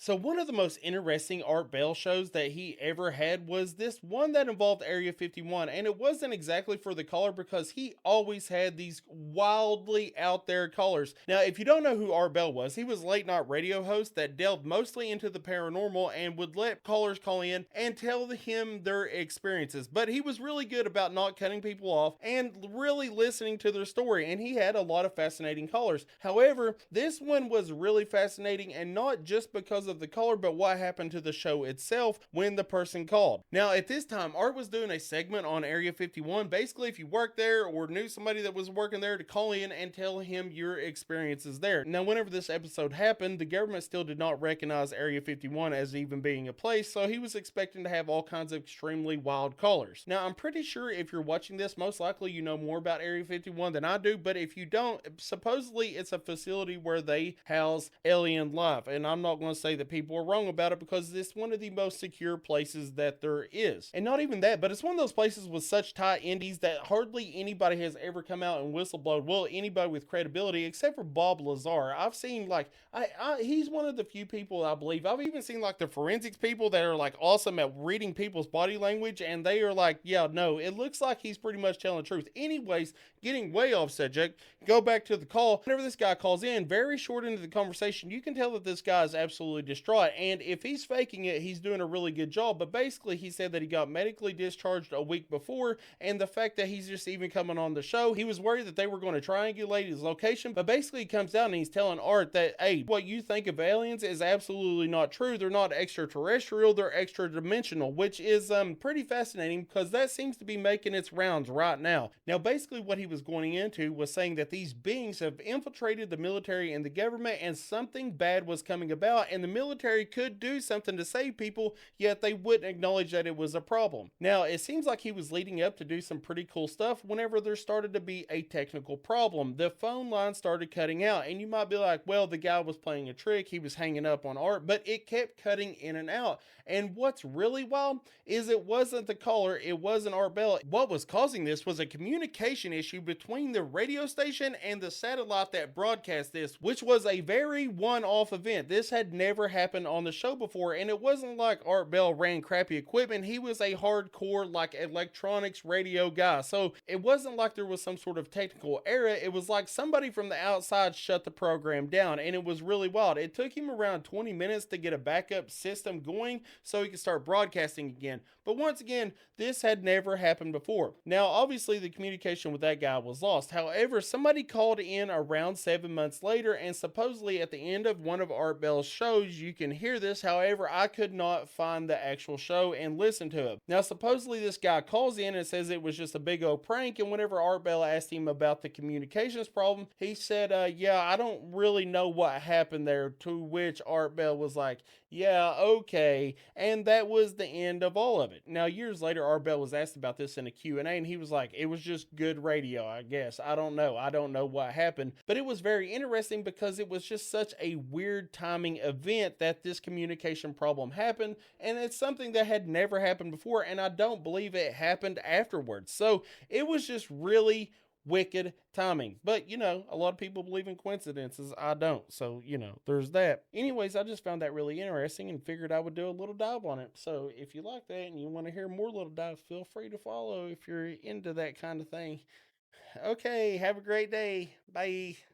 So one of the most interesting Art Bell shows that he ever had was this one that involved Area 51, and it wasn't exactly for the caller because he always had these wildly out there callers. Now, if you don't know who Art Bell was, he was a late night radio host that delved mostly into the paranormal and would let callers call in and tell him their experiences. But he was really good about not cutting people off and really listening to their story, and he had a lot of fascinating callers. However, this one was really fascinating, and not just because of the caller, but what happened to the show itself when the person called. Now, at this time, Art was doing a segment on Area 51. Basically, if you worked there or knew somebody that was working there, to call in and tell him your experiences there. Now, whenever this episode happened, the government still did not recognize Area 51 as even being a place, so he was expecting to have all kinds of extremely wild callers. Now, I'm pretty sure if you're watching this, most likely you know more about Area 51 than I do, but if you don't, supposedly it's a facility where they house alien life, and I'm not going to say that people are wrong about it because it's one of the most secure places that there is. And not even that, but it's one of those places with such tight indies that hardly anybody has ever come out and whistleblowed. Well, anybody with credibility except for Bob Lazar. I've seen like he's one of the few people I believe. I've even seen like the forensics people that are like awesome at reading people's body language, and they are like, yeah, no, it looks like he's pretty much telling the truth. Anyways, getting way off subject, go back to the call. Whenever this guy calls in, very short into the conversation, you can tell that this guy is absolutely distraught. And if he's faking it, he's doing a really good job. But basically, he said that he got medically discharged a week before, and the fact that he's just even coming on the show, he was worried that they were going to triangulate his location. But basically, he comes down and he's telling Art that, hey, what you think of aliens is absolutely not true. They're not extraterrestrial, they're extra dimensional, which is pretty fascinating because that seems to be making its rounds right now. Now, basically, what he was going into was saying that these beings have infiltrated the military and the government, and something bad was coming about, and the military could do something to save people, yet they wouldn't acknowledge that it was a problem. Now, it seems like he was leading up to do some pretty cool stuff whenever there started to be a technical problem. The phone line started cutting out, and you might be like, well, the guy was playing a trick, he was hanging up on Art, but it kept cutting in and out. And what's really wild is it wasn't the caller, it wasn't Art Bell. What was causing this was a communication issue between the radio station and the satellite that broadcast this, which was a very one-off event. This had never happened on the show before, and it wasn't like Art Bell ran crappy equipment. He was a hardcore like electronics radio guy, so it wasn't like there was some sort of technical error. It was like somebody from the outside shut the program down, and it was really wild. It took him around 20 minutes to get a backup system going so he could start broadcasting again. But once again, this had never happened before. Now, obviously, the communication with that guy was lost. However, somebody called in around 7 months later, and supposedly at the end of one of Art Bell's shows, you can hear this. However, I could not find the actual show and listen to it. Now, supposedly, this guy calls in and says it was just a big old prank, and whenever Art Bell asked him about the communications problem, he said, yeah, I don't really know what happened there, to which Art Bell was like, yeah, okay. And that was the end of all of it. Now, years later, Art Bell was asked about this in a Q&A, and he was like, it was just good radio, I guess. I don't know. I don't know what happened. But it was very interesting because it was just such a weird timing event that this communication problem happened, and it's something that had never happened before, and I don't believe it happened afterwards. So it was just really wicked timing. But, a lot of people believe in coincidences. I don't. So, there's that. Anyways, I just found that really interesting and figured I would do a little dive on it. So, if you like that and you want to hear more little dives, feel free to follow if you're into that kind of thing. Okay, have a great day. Bye.